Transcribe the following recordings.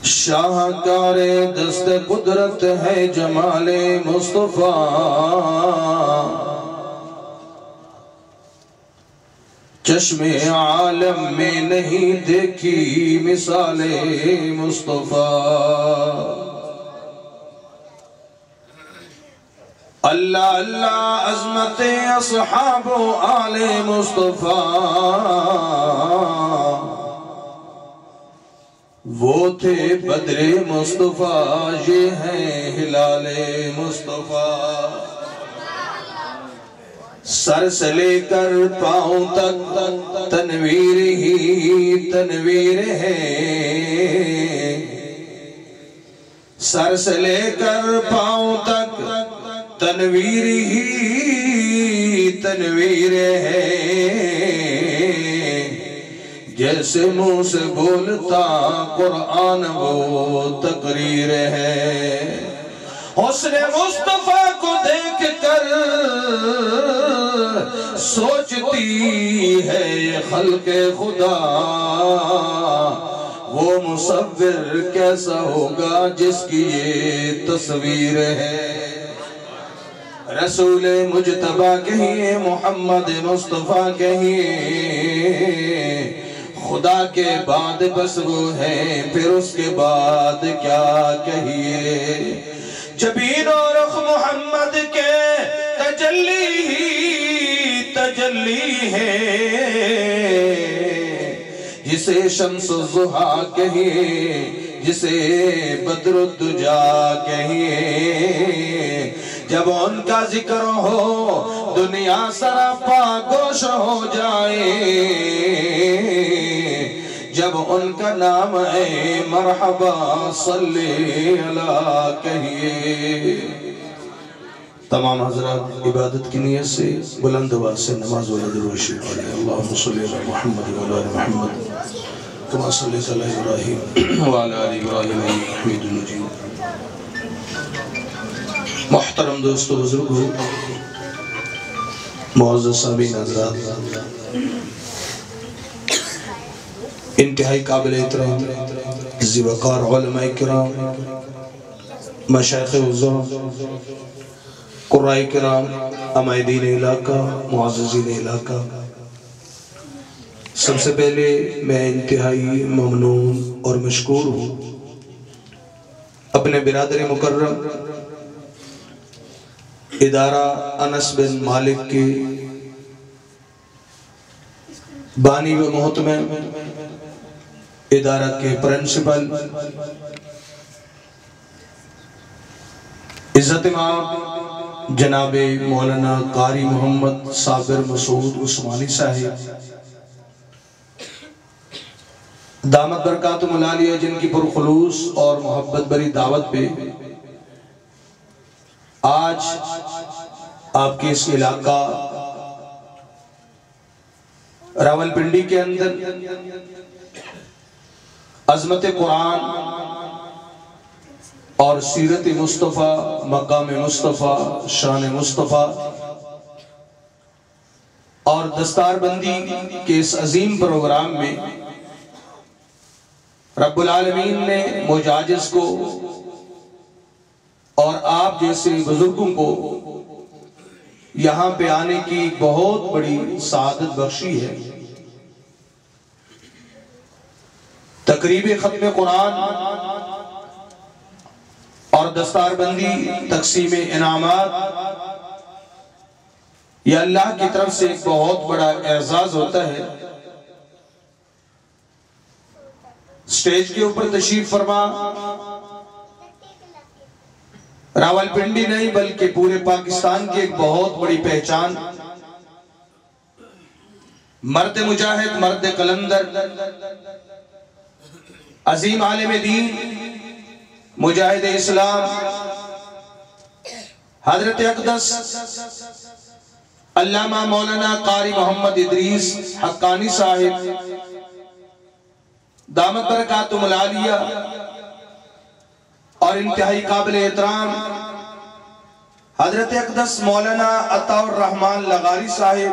شاہکار دست قدرت ہے جمال مصطفیٰ، چشم عالم میں نہیں دیکھی مثال مصطفیٰ۔ اللہ اللہ عظمت اصحاب و آل مصطفیٰ، وہ تھے بدر مصطفیٰ، یہ ہیں ہلال مصطفیٰ۔ سر سے لے کر پاؤں تک تنویر ہی تنویر ہے، سر سے لے کر پاؤں تک تنویر ہی تنویر ہے، جیسے منہ سے بولتا قرآن وہ تقریر ہے۔ حسن مصطفیٰ کو دیکھ کر سوچتی ہے خلق خدا، وہ مصور کیسا ہوگا جس کی یہ تصویر ہے۔ رسول مجتبیٰ کہیے، محمد مصطفیٰ کہیے، خدا کے بعد بس وہ ہے، پھر اس کے بعد کیا کہیے۔ جبین و رخ محمد کے تجلی ہی تجلی ہے، جسے شمس الضحیٰ کہیے، جسے بدر الدجا کہیے۔ جب ان کا ذکر ہو دنیا سراپا گوش ہو جائے، جب ان کا نام ہے مرحبا صلی اللہ کہیے۔ تمام حضرات عبادت کی نیت سے بلند آواز سے نماز و درود شریف پڑھیں۔ اللہم صلی علی محمد و علی محمد کما صلیت علی ابراہیم و علی آل ابراہیم انک حمید مجید۔ محترم دوستو، بزرگو، معزز سامعین حضرات، انتہائی قابل احترام ذی وقار علماء کرام، مشائخ عظام، قرآء کرام، عمائدین علاقہ، معززین علاقہ، سب سے پہلے میں انتہائی ممنون اور مشکور ہوں اپنے برادر مکرم ادارہ انس بن مالک کے بانی و محتمم، ادارہ کے پرنسپل، عزت امام جناب مولانا قاری محمد صابر مسعود عثمانی صاحب، دامت برکاتہم العالیہ، جن کی پرخلوص اور محبت بری دعوت پہ آج آپ کے اس علاقہ راولپنڈی کے اندر عظمت قرآن اور سیرت مصطفیٰ، مقام مصطفیٰ، شان مصطفیٰ اور دستار بندی کے اس عظیم پروگرام میں رب العالمین نے مجھ عاجز کو اور آپ جیسے بزرگوں کو یہاں پہ آنے کی بہت بڑی سعادت بخشی ہے۔ تقریب ختم قرآن اور دستار بندی، تقسیم انعامات، یہ اللہ کی طرف سے ایک بہت بڑا اعزاز ہوتا ہے۔ سٹیج کے اوپر تشریف فرما راولپنڈی نہیں بلکہ پورے پاکستان کی ایک بہت بڑی پہچان، مرد مجاہد، مرد قلندر، عظیم عالم دین، مجاہد اسلام، حضرت اقدس علامہ مولانا قاری محمد ادریس حقانی صاحب، دامت برکاتہم العالیہ، اور انتہائی قابل احترام حضرت اقدس مولانا عطا الرحمن لغاری صاحب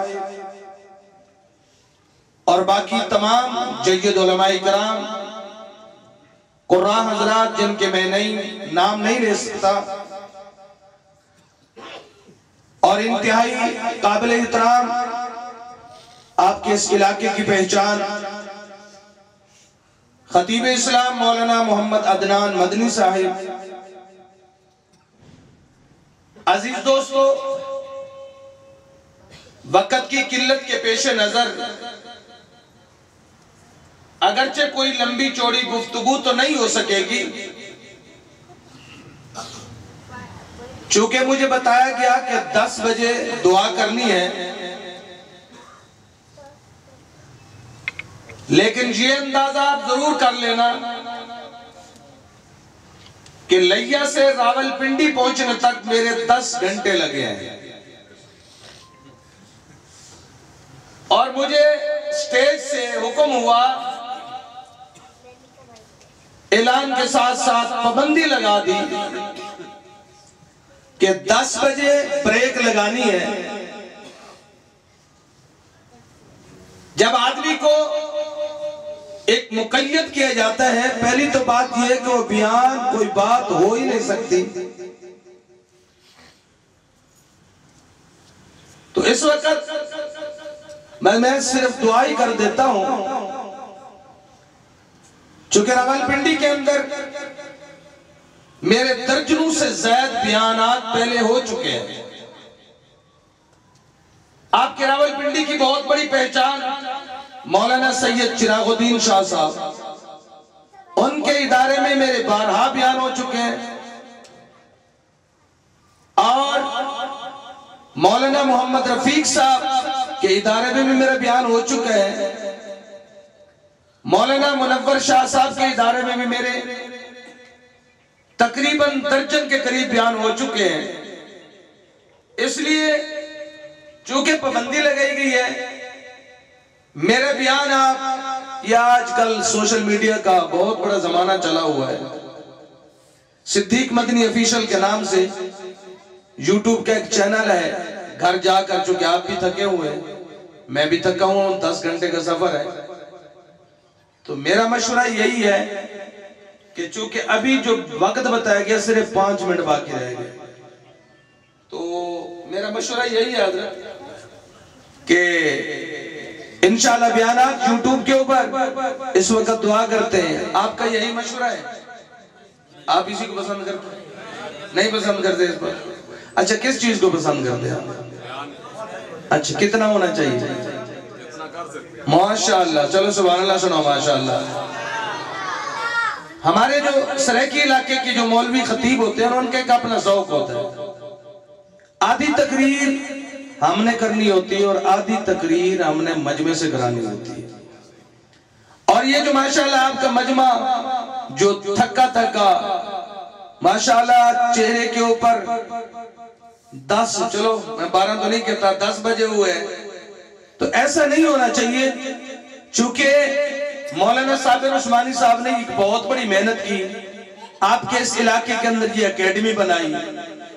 اور باقی تمام جید علماء کرام، قراء حضرات جن کے میں نام نہیں لے سکتا اور انتہائی قابل احترام آپ کے اس علاقے کی پہچان خطیب اسلام مولانا محمد عدنان مدنی صاحب، عزیز دوستو، وقت کی قلت کے پیش نظر اگرچہ کوئی لمبی چوڑی گفتگو تو نہیں ہو سکے گی، چونکہ مجھے بتایا گیا کہ 10 بجے دعا کرنی ہے، لیکن یہ اندازہ آپ ضرور کر لینا کہ لیا سے راولپنڈی پہنچنے تک میرے 10 گھنٹے لگے ہیں، اور مجھے سٹیج سے حکم ہوا، اعلان کے ساتھ ساتھ پابندی لگا دی کہ 10 بجے بریک لگانی ہے۔ جب آدمی کو ایک مقید کیا جاتا ہے، پہلی تو بات یہ ہے کہ وہ بیان کوئی بات ہو ہی نہیں سکتی، تو اس وقت میں صرف دعا ہی کر دیتا ہوں، چونکہ راولپنڈی کے اندر میرے درجنوں سے زائد بیانات پہلے ہو چکے ہیں۔ آپ کے راولپنڈی کی بہت بڑی پہچان مولانا سید چراغ الدین شاہ صاحب، ان کے ادارے میں میرے 12 بیان ہو چکے ہیں، اور مولانا محمد رفیق صاحب کے ادارے میں بھی میرا بیان ہو چکا ہے، مولانا منور شاہ صاحب کے ادارے میں بھی میرے تقریباً درجن کے قریب بیان ہو چکے ہیں۔ اس لیے چونکہ پابندی لگائی گئی ہے، میرے بیان آپ، یا آج کل سوشل میڈیا کا بہت بڑا زمانہ چلا ہوا ہے، صدیق مدنی آفیشل کے نام سے یوٹیوب کا ایک چینل ہے، گھر جا کر، چونکہ آپ بھی تھکے ہوئے ہیں، میں بھی تھکا ہوں، 10 گھنٹے کا سفر ہے، تو میرا مشورہ یہی ہے کہ چونکہ ابھی جو وقت بتایا گیا صرف 5 منٹ باقی رہ گئے، تو میرا مشورہ یہی ہے حضرت کہ انشاءاللہ بیانات یوٹیوب کے اوپر اس وقت دعا کرتے ہیں۔ آپ کا یہی مشورہ ہے؟ آپ اسی کو پسند کرتے ہیں؟ نہیں پسند کرتے اس پر؟ اچھا، کس چیز کو پسند کرتے ہیں؟ اچھا، کتنا ہونا چاہیے؟ ماشاءاللہ، چلو سبحان اللہ سنو، ماشاءاللہ۔ ہمارے جو سریکی علاقے کی جو مولوی خطیب ہوتے ہیں، ان کا ایک اپنا ذوق ہوتا ہے، آدھی تقریر ہم نے کرنی ہوتی ہے اور آدھی تقریر ہم نے مجمع سے کرانی ہوتی ہے، اور یہ جو ماشاءاللہ آپ کا مجمع جو تھکا تھکا، ماشاءاللہ چہرے کے اوپر 10، چلو میں 12 تو نہیں کہتا، 10 بجے ہوئے، تو ایسا نہیں ہونا چاہیے، چونکہ مولانا صابر عثمانی صاحب نے ایک بہت بڑی محنت کی، آپ کے اس علاقے کے اندر یہ اکیڈمی بنائی،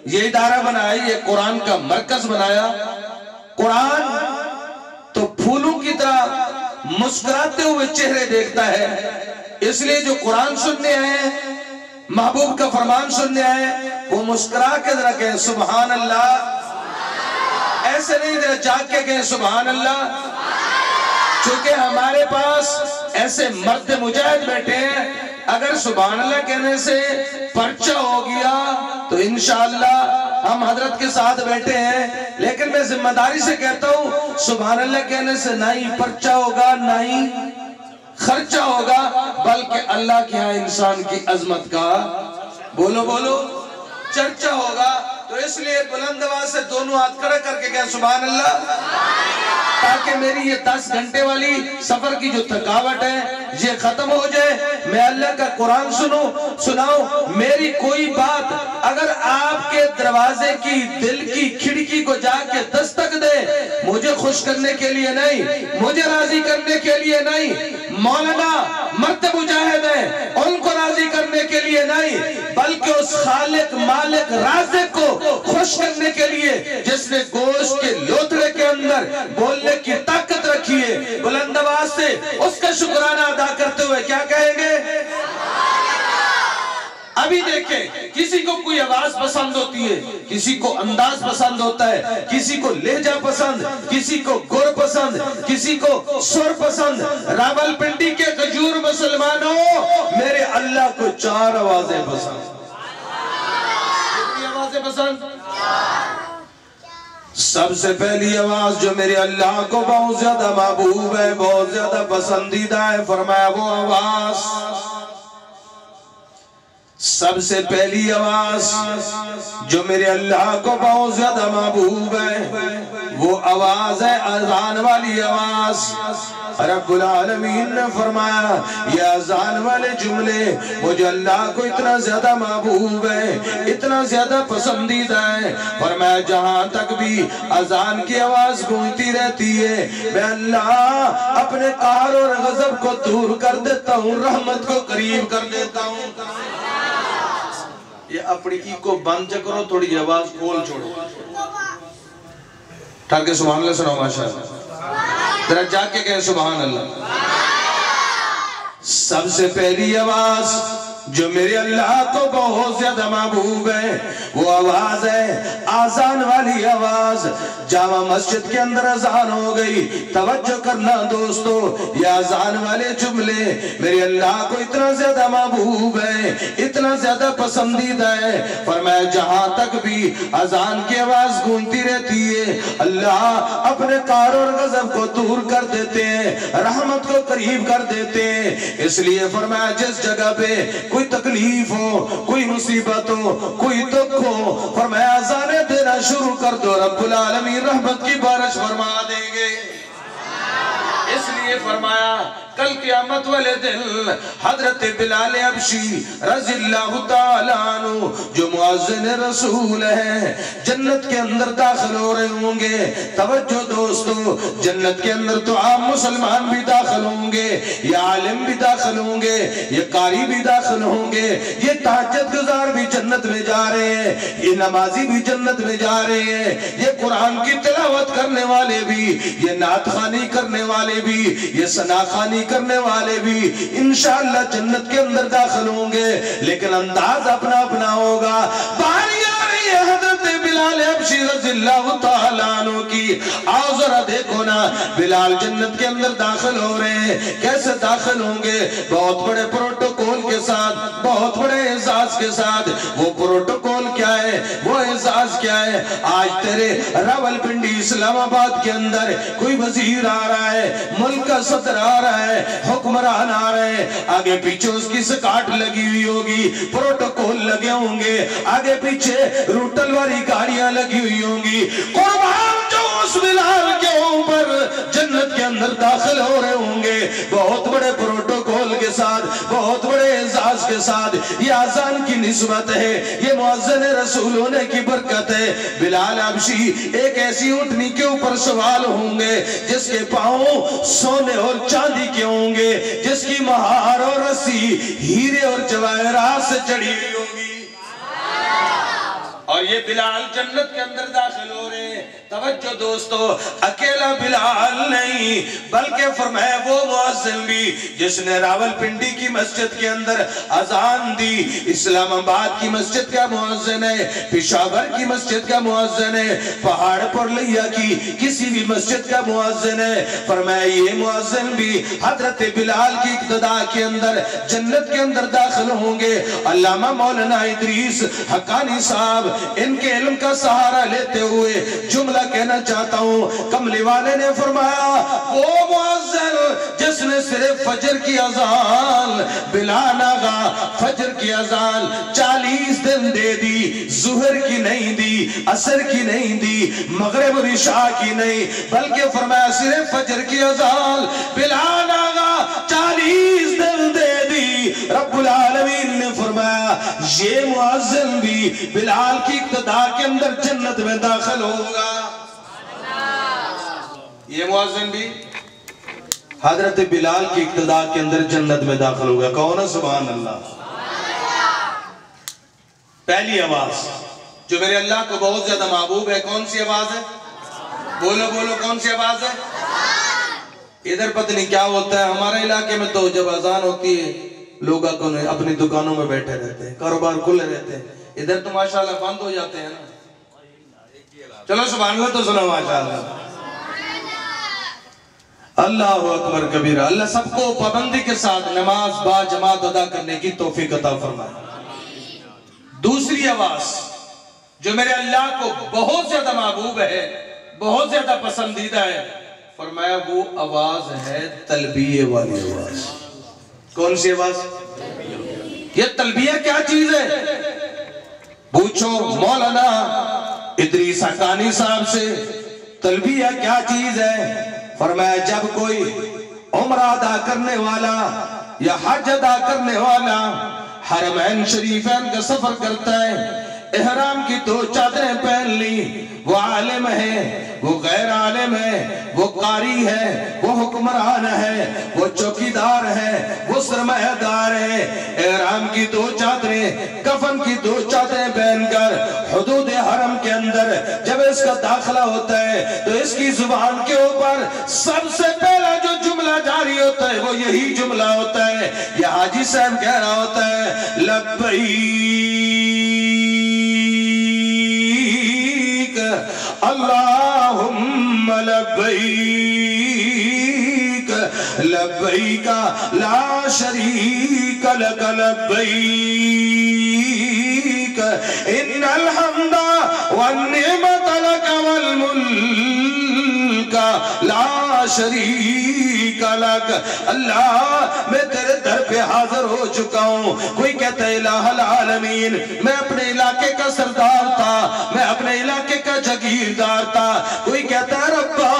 یہ ادارہ بنایا، یہ قرآن کا مرکز بنایا۔ قرآن تو پھولوں کی طرح مسکراتے ہوئے چہرے دیکھتا ہے، اس لیے جو قرآن سننے آئے، محبوب کا فرمان سننے آئے، وہ مسکرا کے ذرا کہیں سبحان اللہ، ایسے نہیں ذرا جاگ کے کہیں سبحان اللہ، چونکہ ہمارے پاس ایسے مرد مجاہد بیٹھے ہیں، اگر سبحان اللہ کہنے سے پرچہ ہو گیا تو انشاءاللہ ہم حضرت کے ساتھ بیٹھے ہیں، لیکن میں ذمہ داری سے کہتا ہوں سبحان اللہ کہنے سے نہ ہی پرچہ ہوگا نہ ہی خرچہ ہوگا، بلکہ اللہ کے ہاں انسان کی عظمت کا بولو بولو چرچا ہوگا۔ تو اس لیے بلند آواز سے دونوں ہاتھ کھڑا کر کے کہیں سبحان اللہ، تاکہ میری یہ 10 گھنٹے والی سفر کی جو تھکاوٹ ہے یہ ختم ہو جائے، میں اللہ کا قرآن سناؤں، میری کوئی بات اگر آپ کے دروازے کی دل کی کھڑکی کو جا کے دستک دے، مجھے خوش کرنے کے لیے نہیں، مجھے راضی کرنے کے لیے نہیں، مولانا مرد مجاہد ہیں ان کو راضی کرنے کے لیے نہیں، بلکہ اس خالق مالک رازق کو خوش کرنے کے لیے جس نے گوشت کے لوتھڑے کے اندر بولنے کی طاقت رکھی ہے، بلند آواز سے اس کا شکرانہ ادا کرتے ہوئے کیا کہیں گے؟ ابھی دیکھیں کسی کو کوئی آواز پسند ہوتی ہے، کسی کو انداز پسند ہوتا ہے، کسی کو لہجہ پسند، کسی کو گر پسند، کسی کو سر پسند۔ راول پنڈی کے کھجور مسلمانوں، میرے اللہ کو 4 آوازیں پسند۔ کتنی آوازیں پسند؟ سب سے پہلی آواز جو میرے اللہ کو بہت زیادہ محبوب ہے، بہت زیادہ پسندیدہ ہے، فرمایا وہ آواز، سب سے پہلی آواز جو میرے اللہ کو بہت زیادہ محبوب ہے وہ آواز ہے اذان والی آواز۔ رب العالمین نے فرمایا یہ اذان والے جملے مجھے اللہ کو اتنا زیادہ محبوب ہے، اتنا زیادہ پسندیدہ ہے، فرمایا جہاں تک بھی اذان کی آواز گونجتی رہتی ہے میں اللہ اپنے قہر اور غضب کو دور کر دیتا ہوں، رحمت کو قریب کر دیتا ہوں۔ یہ اپنی ای کو بند کرو، تھوڑی آواز کھول چھوڑو، ٹھاک کے سبحان اللہ سنو ماشاءاللہ، ذرا جا کے کہیں سبحان اللہ۔ سب سے پہلی آواز جو میرے اللہ کو بہت زیادہ محبوب ہے وہ آواز ہے آذان والی آواز۔ جامع مسجد کے اندر اذان ہو گئی، توجہ کرنا دوستو، یہ آذان والے جملے میرے اللہ کو اتنا زیادہ محبوب ہے، اتنا زیادہ پسندیدہ ہے، فرمایا جہاں تک بھی اذان کی آواز گونجتی رہتی ہے اللہ اپنے قہر اور غضب کو دور کر دیتے ہیں، رحمت کو قریب کر دیتے ہیں۔ اس لیے فرمایا جس جگہ پہ کوئی تکلیف ہو، کوئی مصیبت ہو، کوئی دکھ ہو، فرمایا اذانیں دینا شروع کر دو، رب العالمین رحمت کی بارش فرما دیں گے۔ اس لیے فرمایا کل قیامت والے دن حضرت بلال حبشی رضی اللہ تعالیٰ عنہ جو مؤذن رسول ہیں جنت کے اندر داخل ہو رہے ہوں گے۔ توجہ دوستو، جنت کے اندر تو عام مسلمان بھی داخل ہوں گے، یہ عالم بھی داخل ہوں گے، یہ قاری بھی داخل ہوں گے، یہ تہجد گزار بھی جنت میں جا رہے ہیں، یہ نمازی بھی جنت میں جا رہے ہیں، یہ قرآن کی تلاوت کرنے والے بھی، یہ نعت خوانی کرنے والے بھی، یہ ثنا خوانی کرنے والے بھی انشاءاللہ جنت کے اندر داخل ہوں گے، لیکن انداز اپنا اپنا ہوگا۔ باری آ رہی ہے حضرت بلال حبشی رضی اللہ تعالیٰ عنہ کی، آؤ ذرا دیکھو نا بلال جنت کے اندر داخل ہو رہے ہیں، کیسے داخل ہوں گے؟ بہت بڑے پروٹوکول کے ساتھ، بہت بڑے اعزاز کے ساتھ۔ وہ پروٹوکول کیا ہے، وہ اعزاز کیا ہے؟ آج تیرے راولپنڈی اسلام آباد کے اندر کوئی وزیر آ رہا ہے، ملک کا صدر آ رہا ہے، حکمران آ رہے ہیں، آگے پیچھے اس کی سکاٹ لگی ہوئی ہوگی، پروٹوکول لگے ہوں گے، آگے پیچھے روٹل والی گاڑیاں لگی ہوئی ہوں گی۔ قربان جو اس بلال کے اوپر جنت کے اندر داخل ہو رہے ہوں گے، بہت بڑے پروٹوکول کے ساتھ، بہت بڑے اعزاز کے ساتھ۔ یہ آذان کی نسبت ہے، یہ مؤذن رسول ہونے کی برکت ہے۔ بلال حبشی ایک ایسی اونٹنی کے اوپر سوال ہوں گے جس کے پاؤں سونے اور چاندی کے ہوں گے، جس کی مہار اور رسی ہیرے اور جواہرات سے چڑھی ہوئی ہوگی، اور یہ بلال جنت کے اندر داخل ہو رہے ہیں۔ توجہ دوستو، اکیلا بلال نہیں بلکہ فرمایا وہ مؤذن بھی جس نے راولپنڈی کی مسجد کے اندر اذان دی، اسلام آباد کی مسجد کا مؤذن ہے، پشاور کی مسجد کا مؤذن ہے، پہاڑ پر لیا کی کسی بھی مسجد کا مؤذن ہے۔ فرمایا یہ مؤذن بھی حضرت بلال کی اقتداء کے اندر جنت کے اندر داخل ہوں گے۔ علامہ مولانا ادریس حقانی صاحب ان کے علم کا سہارا لیتے ہوئے جملہ کہنا چاہتا ہوں، کملی والے نے فرمایا وہ مؤذن جس نے صرف فجر کی اذان، بلال آغا فجر کی اذان 40 دن دے دی، ظہر کی نہیں دی، عصر کی نہیں دی، مغرب اور عشاء کی نہیں، بلکہ فرمایا صرف فجر کی اذان بلال آغا 40 دن دے دی۔ رب العالمین نے فرمایا یہ مؤذن بھی بلال کی اقتداء کے اندر جنت میں داخل ہوگا۔ یہ مؤذن بھی حضرت بلال کی اقتداء کے اندر جنت میں داخل ہوگا۔ کون ہے؟ سبحان اللہ۔ پہلی آواز جو میرے اللہ کو بہت زیادہ محبوب ہے، کون سی آواز ہے؟ بولو بولو، کون سی آواز ہے؟ ادھر پتہ نہیں کیا ہوتا ہے، ہمارے علاقے میں تو جب اذان ہوتی ہے لوگ اپنی دکانوں میں بیٹھے رہتے ہیں، کاروبار کھلے رہتے ہیں، ادھر تو ماشاءاللہ بند ہو جاتے ہیں نا. چلو سبحان اللہ تو سنو ماشاءاللہ. اللہ اکبر کبیرہ. اللہ سب کو پابندی کے ساتھ نماز با جماعت ادا کرنے کی توفیق عطا فرمائے. دوسری آواز جو میرے اللہ کو بہت زیادہ محبوب ہے، بہت زیادہ پسندیدہ ہے، فرمایا وہ آواز ہے تلبیہ والی آواز. کون سی آواز؟ یہ تلبیہ کیا چیز ہے؟ پوچھو مولانا ادریس حقانی صاحب سے، تلبیہ کیا چیز ہے؟ فرمایا جب کوئی عمرہ ادا کرنے والا یا حج ادا کرنے والا حرمین شریفین کا سفر کرتا ہے، احرام کی 2 چادریں پہن لی، وہ عالم ہے، وہ غیر عالم ہے، وہ قاری ہے، وہ حکمران ہے، وہ چوکیدار ہے، وہ سرمایہ دار ہے، احرام کی 2 چادریں، کفن کی 2 چادریں پہن کر حدود حرم کے اندر جب اس کا داخلہ ہوتا ہے تو اس کی زبان کے اوپر سب سے پہلا جو جملہ جاری ہوتا ہے وہ یہی جملہ ہوتا ہے. یہ حاجی صاحب کہہ رہا ہوتا ہے لبیک اللہم لبیک لبیک لا شریک لک لبیک ان الحمد والنعمت لک والملک لا شریک لک. اللہ میں تیرے در پہ حاضر ہو چکا ہوں. کوئی کہتا ہے الہ العالمین میں اپنے علاقے کا سردار تھا، میں اپنے علاقے کا جگیردار تھا. کوئی کہتا ہے ربا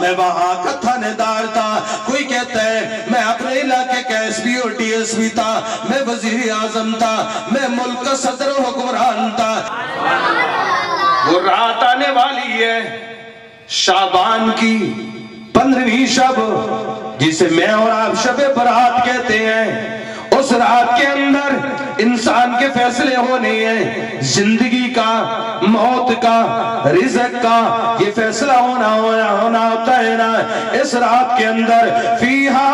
میں وہاں کا تھانے دار تھا. کوئی کہتا ہے میں اپنے علاقے کا ایس پی اور ڈی ایس پی تھا، میں وزیر اعظم تھا، میں ملک کا صدر و حکمران تھا. وہ رات آنے والی ہے شعبان کی 15ویں شب، جسے میں اور آپ شب برات کہتے ہیں. اس رات کے اندر انسان کے فیصلے ہونے ہیں، زندگی کا، موت کا، رزق کا، یہ فیصلہ ہونا ہوتا ہے نا. اس رات کے اندر فیہا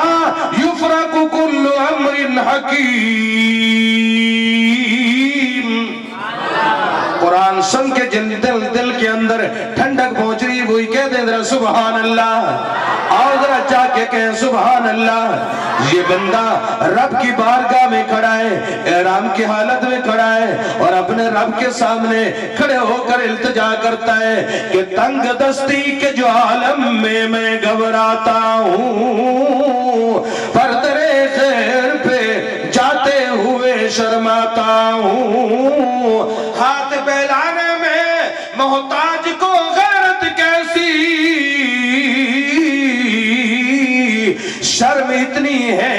یفرق کل امر حکیم. قرآن سن کے دل کے اندر ٹھنڈک پہنچ رہی، وہی کہہ دیں ذرا سبحان اللہ. آؤ ذرا جا کے کہیں سبحان اللہ. یہ بندہ رب کی بارگاہ میں کھڑا ہے، احرام کی حالت میں کھڑا ہے، اور اپنے رب کے سامنے کھڑے ہو کر التجا کرتا ہے کہ تنگ دستی کے جو عالم میں میں گھبراتا ہوں، پردرے خیر پہ جاتے ہوئے شرماتا ہوں. ہاتھ پھیلانے میں محتاج کو غیرت کیسی، شرم اتنی ہے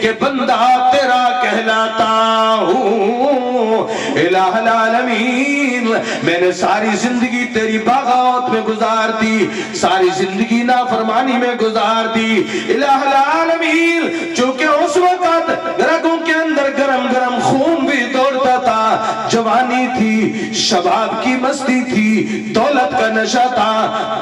کہ بندہ تیرا کہلاتا ہوں. الہ العالمین میں نے ساری زندگی تیری بغاوت میں گزار دی، ساری زندگی نافرمانی میں گزار دی. الہ العالمین چونکہ اس وقت رگوں کے اندر گرم گرم خون بھی دوڑتا تھا، جوانی تھی، شباب کی مستی تھی، دولت کا نشہ تھا،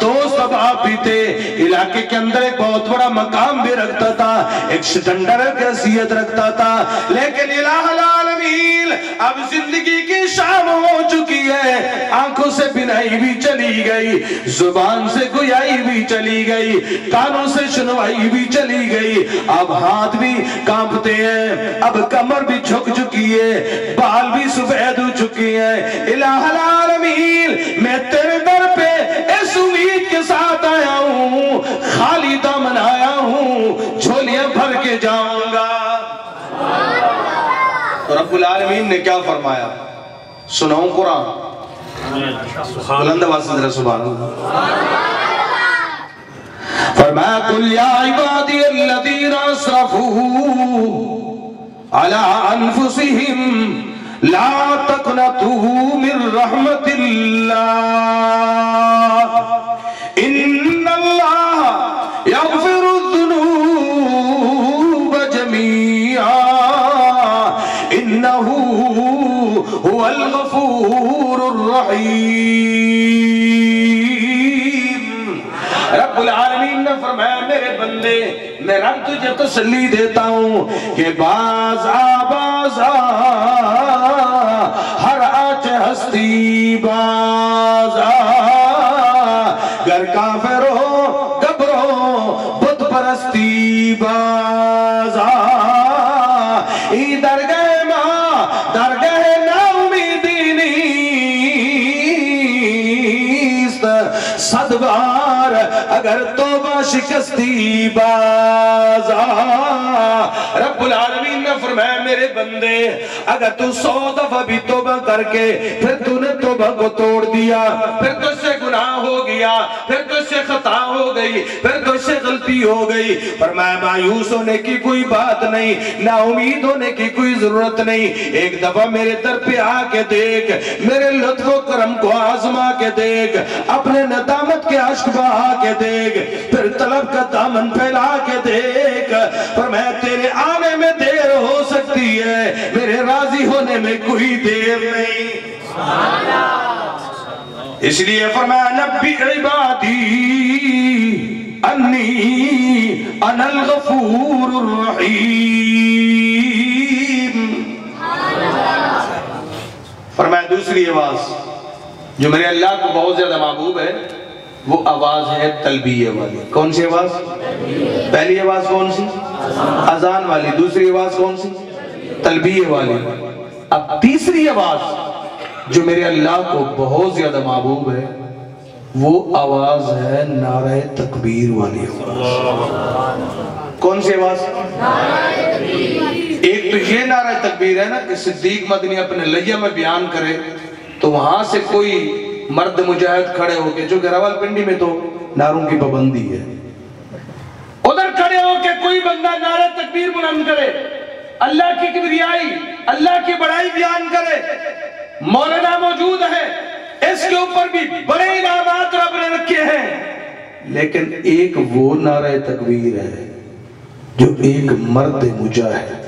دوست احباب بھی تھے، علاقے کے اندر ایک بہت بڑا مقام بھی رکھتا تھا، ایک سٹنڈر کی حیثیت رکھتا تھا. لیکن الہ العالمین اب زندگی کی شام ہو چکی ہے، آنکھوں سے بینائی بھی چلی گئی، زبان سے گویائی بھی چلی گئی، کانوں سے سنوائی بھی چلی گئی، اب ہاتھ بھی کانپتے ہیں، اب کمر بھی جھک چکی ہے، بال بھی سفید ہو چکی ہیں. الہ العالمین میں تیرے در پہ اس امید کے ساتھ آیا ہوں، خالی دامن آیا ہوں، جھولیاں بھر کے جاؤں گا. تو رب العالمین نے کیا فرمایا؟ سناؤں قرآن؟ بلند آواز سے سبحان اللہ. فرمایا قل یا عبادی الذین اسرفوا علی انفسہم لا تقنطوا من رحمت اللہ ان اللہ یغفر الذنوب جمیعا انہو هو الغفور الرحیم. رب العالمین نے فرمایا میرے بندے میں رب تجھے تسلی دیتا ہوں کہ باز ہر آج ہستی باز گر کافر ہو گبرو بت پرستی باز ای درگاہ ماں درگاہ نا امیدی نیست صد بار اگر توبہ شکستی باز رب العالمین نے فرمایا میرے بندے اگر تو 100 دفعہ بھی توبہ کر کے پھر تو نے توبہ کو توڑ دیا پھر تو سے گناہ ہو گیا پھر تو سے خطا ہو گئی پھر تو سے غلطی ہو گئی فرمایا مایوس ہونے کی کوئی بات نہیں نا امید ہونے کی کوئی ضرورت نہیں ایک دفعہ میرے در پہ آ کے دیکھ میرے لطف و کرم کو آزما کے دیکھ اپنے ندامت کے عشق بہا کے دیکھ پھر طلب کا دامن پھیلا کے دیکھ فرمایا تیرے آنے میں دیر ہو سکتی ہے میرے راضی ہونے میں کوئی دیر نہیں اس لیے فرمایا نبی عبادی انی انا الغفور الرحیم فرمایا دوسری آواز جو میرے اللہ کو بہت زیادہ محبوب ہے وہ آواز ہے تلبیہ والی کون سی آواز پہلی آواز کون سی اذان والی دوسری آواز کون سی تلبیہ والی اب تیسری آواز جو میرے اللہ کو بہت زیادہ محبوب ہے وہ آواز ہے نعرہ تکبیر والی آواز کون سی آواز ایک تو یہ نعرہ تکبیر ہے نا کہ صدیق مدنی اپنے لیہ میں بیان کرے تو وہاں سے کوئی مرد مجاہد کھڑے ہو کے جو کہ راولپنڈی میں تو نعروں کی پابندی ہے ادھر کھڑے ہو کے کوئی بندہ نعرہ تکبیر بلند کرے اللہ کی کبریائی اللہ کی بڑائی بیان کرے مولانا موجود ہے اس کے اوپر بھی بڑے انعامات رب نے رکھے ہیں لیکن ایک وہ نعرہ تکبیر ہے جو ایک مرد مجاہد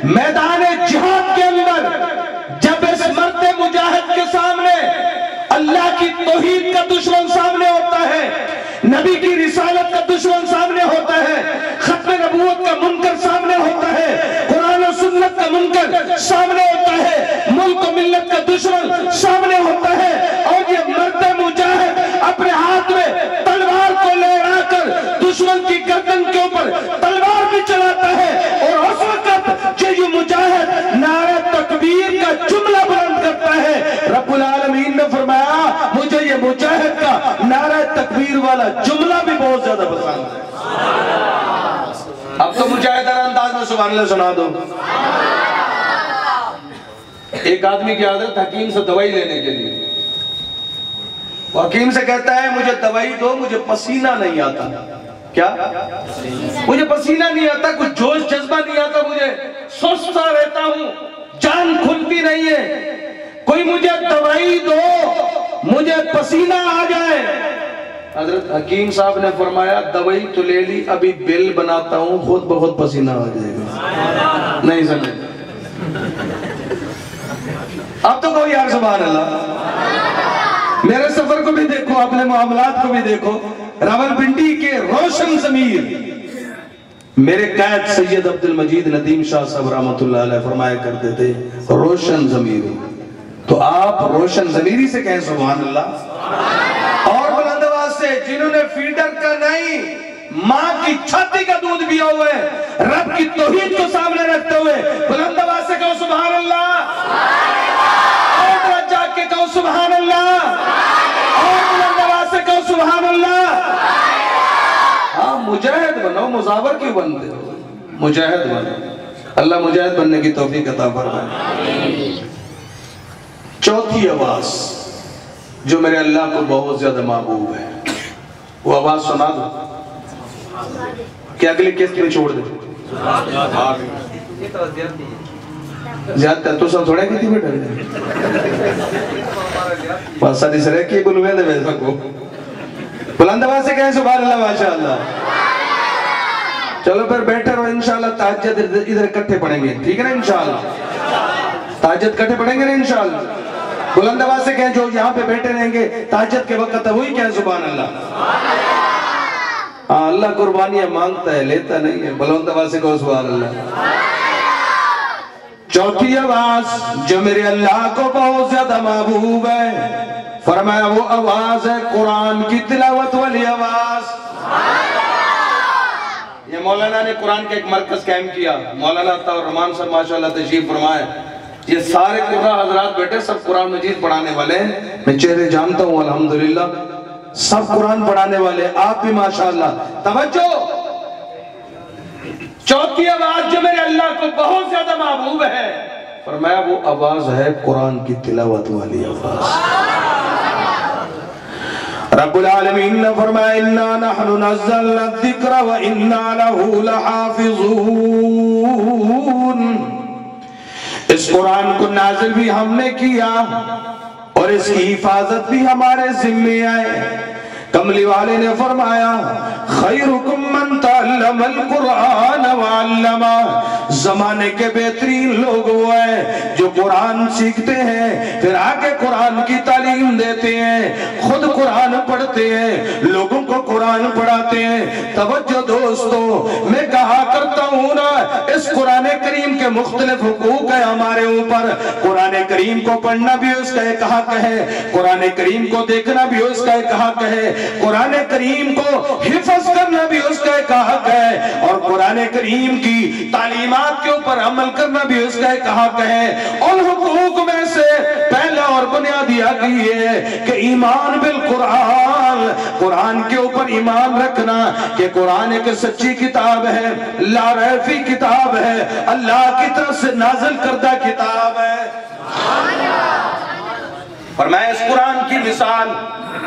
میدان جہاد کے اندر جب اس مرد مجاہد کے سامنے اللہ کی توحید کا دشمن سامنے ہوتا ہے نبی کی رسالت کا دشمن سامنے ہوتا ہے ختم نبوت کا منکر سامنے ہوتا ہے قرآن و سنت کا منکر سامنے ہوتا ہے ملک و ملت کا دشمن سامنے ہوتا ہے اور یہ مرد مجاہد اپنے ہاتھ میں تلوار کو لے آ کر دشمن کی گردن کے اوپر تلوار بھی چلاتا ہے اور اس وقت جو یہ مجاہد نعرہ تکبیر کا جملہ بلند کرتا ہے رب العالمین نے فرمایا مجھے یہ مجاہد کا نعرہ تکبیر والا جملہ بھی بہت زیادہ پسند ہے اب تو مجاہدانہ انداز میں سبحان اللہ سنا دو ایک آدمی کی عادت حکیم سے دوائی لینے کے لیے وہ حکیم سے کہتا ہے مجھے دوائی دو مجھے پسینہ نہیں آتا کیا مجھے پسینہ نہیں آتا کچھ جوش جذبہ نہیں آتا مجھے سست سا رہتا ہوں جان کھلتی نہیں ہے کوئی مجھے دوائی دو مجھے پسینہ آ جائے حضرت حکیم صاحب نے فرمایا دوائی تو لے لی ابھی بل بناتا ہوں خود بخود پسینہ آ جائے گا نہیں سمجھے اب تو کوئی یار سبحان اللہ میرے سفر کو بھی دیکھو اپنے معاملات کو بھی دیکھو راولپنڈی کے روشن ضمیر میرے قائد سید عبد المجید ندیم شاہ صاحب رحمۃ اللہ علیہ فرمایا کرتے تھے روشن ضمیر تو آپ روشن ضمیری سے کہیں سبحان اللہ اور بلند آواز سے جنہوں نے فیڈر کا نہیں ماں کی چھاتی کا دودھ پیا ہوا ہے رب کی توحید کو سامنے رکھتے ہوئے بلند آواز سے کہو سبحان اللہ اور جا کے کہو سبحان اللہ اور بلند آواز سے کہو سبحان اللہ ہاں مجاہد بنو مزاور کیوں بنتے ہو مجاہد بنو اللہ مجاہد بننے کی توفیق عطا فرمائے چوتھی آواز جو میرے اللہ کو بہت زیادہ محبوب ہے وہ آواز سنا دو کیا اگلی قسط میں چھوڑ دے زیادہ تر تو سب تھوڑے کی تھی بیٹھا پاس ساتھی سرے کی بلوے دے ویسا کو بلند آواز سے کہیں سبحان اللہ ماشاءاللہ چلو پھر بیٹھے رہو انشاءاللہ تہجد ادھر اکٹھے پڑھیں گے ٹھیک ہے نا انشاءاللہ تہجد اکٹھے پڑھیں گے نا انشاءاللہ بلند آواز سے کہیں جو یہاں پہ بیٹھے رہیں گے تہجد کے وقت ہے وہی کہیں سبحان اللہ. ہاں اللہ قربانیاں مانگتا ہے لیتا نہیں ہے. بلند آواز سے کہو سبحان اللہ. چوتھی آواز جو میرے اللہ کو بہت زیادہ محبوب ہے فرمایا وہ آواز ہے قرآن کی تلاوت والی آواز. یہ مولانا نے قرآن کے ایک مرکز قائم کیا. مولانا عطا الرحمان صاحب ماشاءاللہ تشریف فرمائے. یہ سارے قرآن حضرات بیٹھے سب قرآن مجید پڑھانے والے ہیں. میں چہرے جانتا ہوں الحمدللہ سب قرآن پڑھانے والے. آپ بھی ماشاءاللہ. توجہ چوتھی آواز جو میرے اللہ کو بہت زیادہ محبوب ہے فرمایا وہ آواز ہے قرآن کی تلاوت والی آواز. رب العالمین نے فرمایا اِنَّا نَحْنُ نَزَّلْنَا الذِّكْرَ وَإِنَّا لَهُ لَحَافِظُونَ. اس قرآن کو نازل بھی ہم نے کیا اور اس کی حفاظت بھی ہمارے ذمہ آئے. کملی والے نے فرمایا خیرکم من تعلم القرآن وعلمہ. زمانے کے بہترین لوگ وہ ہیں جو قرآن سیکھتے ہیں پھر آگے قرآن کی تعلیم دیتے ہیں خود قرآن پڑھتے ہیں لوگوں کو قرآن پڑھاتے ہیں. توجہ دوستو میں کہا کرتا ہوں نا اس قرآن کریم کے مختلف حقوق ہیں ہمارے اوپر. قرآن کریم کو پڑھنا بھی اس کا ایک حق ہے. قرآن کریم کو دیکھنا بھی اس کا ایک حق ہے. قرآن کریم کو حفظ کرنا بھی اس کا ایک حق ہے اور قرآن کریم کی تعلیمات کے اوپر عمل کرنا بھی اس کا ایک حق ہے. ان حقوق میں سے پہلا اور بنیادی حق یہ ہے کہ ایمان بالقرآن. قرآن کے اوپر ایمان رکھنا کہ قرآن ایک سچی کتاب ہے لا ریفی کتاب ہے اللہ کی طرف سے نازل کردہ کتاب ہے. فرمایا اس قرآن کی مثال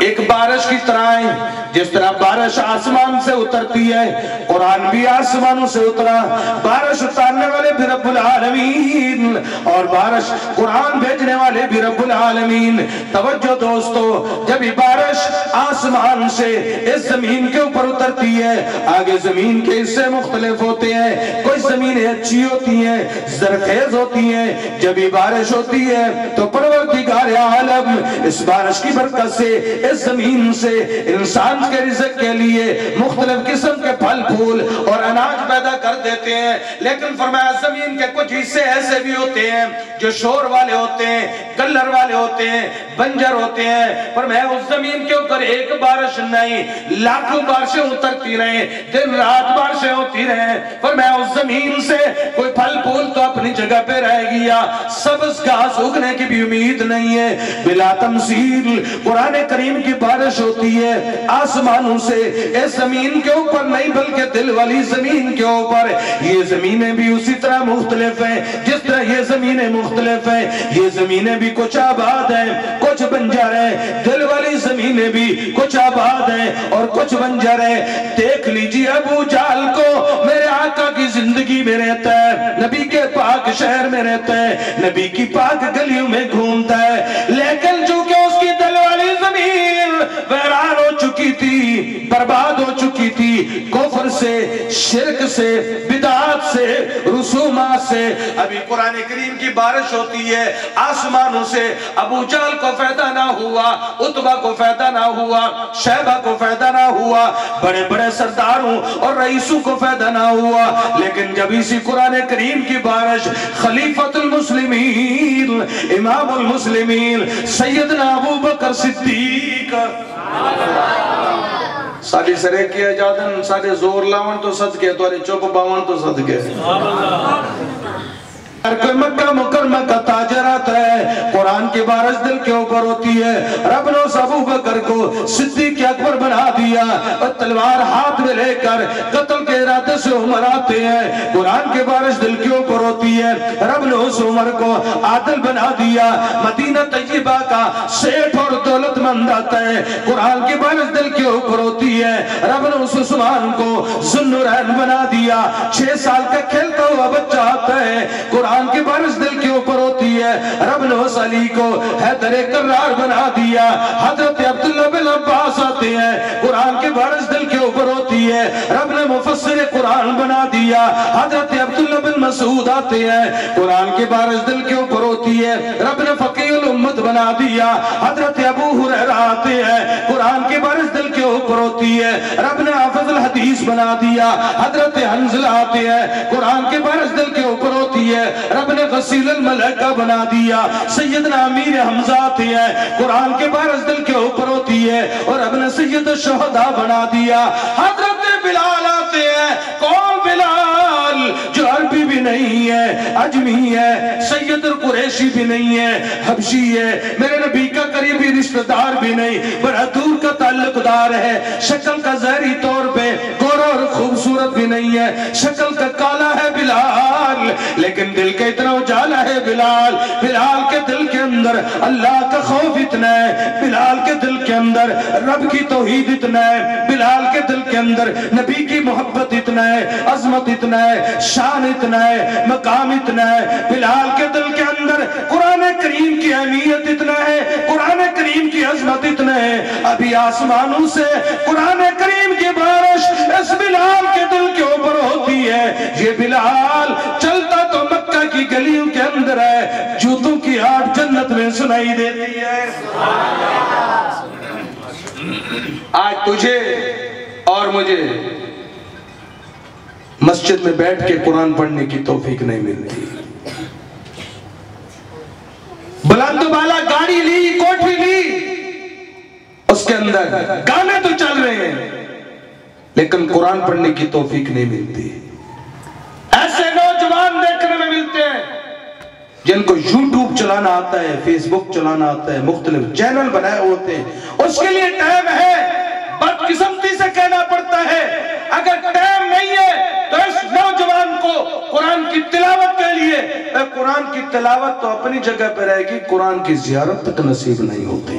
ایک بارش کی طرح ہے. جس طرح بارش آسمان سے اترتی ہے قرآن بھی آسمانوں سے اترا. بارش اتارنے والے بھی رب العالمین اور بارش قرآن بھیجنے والے بھی رب العالمین. توجہ دوستو جب یہ بارش آسمان سے اس زمین کے اوپر اترتی ہے آگے زمین کے حصے مختلف ہوتے ہیں. کوئی زمینیں اچھی ہوتی ہیں زرخیز ہوتی ہیں. جب یہ بارش ہوتی ہے تو پروردگار عالم اس بارش کی برکت سے اس زمین سے انسان کے رزق کے لیے مختلف قسم کے پھل پھول اور اناج پیدا کر دیتے ہیں. لیکن فرمایا زمین کے کچھ حصے ایسے بھی ہوتے ہیں جو شور والے ہوتے ہیں کلر والے ہوتے ہیں بنجر ہوتے ہیں. فرمایا اس زمین کے اوپر ایک بارش نہیں لاکھوں بارشیں اترتی رہیں دن رات بارشیں ہوتی رہیں. فرمایا اس زمین سے کوئی پھل پھول تو اپنی جگہ پہ رہ گیا سبز گھاس اگنے کی بھی امید نہیں ہے. بلا تمثیل قرآن کریم کی بارش ہوتی ہے آسمانوں سے اس زمین کے اوپر نہیں بلکہ دل والی زمین کے اوپر. یہ زمینیں بھی اسی طرح مختلف ہیں جس طرح یہ زمینیں مختلف ہیں. یہ زمینیں بھی کچھ آباد ہیں کچھ بنجر ہیں. دل والی زمینیں بھی کچھ آباد ہیں اور کچھ بنجر ہیں. دیکھ لیجیے ابو جہل کو میرے آقا کی زندگی میں رہتا ہے نبی کے پاک شہر میں رہتا ہے نبی کی پاک گلیوں میں گھومتا ہے لیکن چونکہ اس کی دل والی زمین ویران ہو چکی تھی برباد ہو چکی تھی کفر سے شرک سے بدعات سے رسومات سے. ابھی قرآن کریم کی بارش ہوتی ہے آسمانوں سے. ابو جہل کو فائدہ نہ ہوا عتبہ کو فائدہ نہ ہوا شیبہ کو فائدہ نہ ہوا بڑے بڑے سرداروں اور رئیسوں کو فائدہ نہ ہوا. لیکن جب اسی قرآن کریم کی بارش خلیفۃ المسلمین امام المسلمین سیدنا ابو بکر صدیق ساری سرے کیا جادن سارے زور لاون تو صدقے تو چوپ باون تو صدقے. ہر کوئی مکہ مکرمہ کا تاجر آتا ہے قرآن کی بارش دل کے اوپر ہوتی ہے. رب نے اس ابو بکر کو صدیق اکبر بنا دیا اور تلوار ہاتھ میں لے کر قتل کے ارادے سے عمر آتے ہیں. قرآن کی بارش دل کے اوپر ہوتی ہے. رب نے اس عمر کو عادل بنا دیا. مدینہ طیبہ کا سیٹھ اور دولت مند آتا ہے قرآن کی بارش دل کے اوپر ہوتی ہے. رب نے اس عثمان کو ذوالنورین بنا دیا. 6 سال کا کھیلتا ہوا بچہ آتا ہے قرآن کی بارش دل کے اوپر ہوتی ہے. رب نے اس علی کو حیدر کرار بنا دیا. حضرت عبداللہ بن عباس آتے ہیں قرآن کی بارش دل کے اوپر ہوتی ہے. رب نے مفسر قرآن بنا دیا. حضرت عبداللہ بن مسعود آتے ہیں، قرآن کی بارش دل کے اوپر ہوتی ہے، رب نے فقیہ الامت بنا دیا۔ حضرت ابو ہریرہ آتے ہیں، قرآن کی بارش دل کے اوپر ہوتی ہے، رب نے حافظ الحدیث بنا دیا۔ حضرت حنظلہ آتے ہیں، قرآن کی بارش دل کے اوپر ہوتی ہے، رب نے غسیل الملائکہ بنا دیا۔ سیدنا امیر حمزہ آتے ہیں، قرآن کی بارش دل کے اوپر ہوتی ہے اور رب نے سید الشہداء بنا دیا۔ حضرت بلال آتے ہیں، کون بلال؟ جو عربی بھی نہیں ہے، عجمی ہے، سید القریشی بھی نہیں ہے، حبشی ہے، میرے نبی کا قریبی رشتہ دار بھی نہیں، بڑا دور کا تعلق دار ہے، شکل کا ظاہری طور پہ گورا اور خوبصورت بھی نہیں ہے، شکل کا کالا ہے بلال، لیکن دل کا اتنا اجالا ہے بلال۔ بلال کے دل کے اندر اللہ کا خوف اتنا ہے، بلال کے دل کے اندر رب کی توحید اتنا ہے، بلال کے دل کے اندر نبی کی محبت اتنا ہے، عظمت اتنا ہے، شان اتنا ہے، مقام اتنا ہے، بلال کے دل کے اندر قرآن کریم کی اہمیت اتنا ہے، قرآن کریم کی عظمت اتنا ہے۔ ابھی آسمانوں سے قرآن کریم کی بارش اس بلال کے دل کے اوپر ہوتی ہے۔ یہ بلال چلتا تو مکہ کی گلیوں کے اندر ہے، جوتوں کی آٹ جنت میں سنائی دیتی ہے۔ آج تجھے اور مجھے مسجد میں بیٹھ کے قرآن پڑھنے کی توفیق نہیں ملتی، بلند بالا گاڑی لی، کوٹھی لی، اس کے اندر گانے تو چل رہے ہیں لیکن قرآن پڑھنے کی توفیق نہیں ملتی۔ ایسے نوجوان دیکھنے میں ملتے ہیں جن کو یوٹیوب چلانا آتا ہے، فیس بک چلانا آتا ہے، مختلف چینل بنائے ہوتے ہیں، اس کے لیے ٹائم ہے، بدقسمتی سے کہنا پڑتا ہے اگر ٹائم نہیں ہے تو اس نوجوان کو قرآن کی تلاوت کے لیے، قرآن کی تلاوت تو اپنی جگہ پہ رہے گی، قرآن کی زیارت تک نصیب نہیں ہوتی۔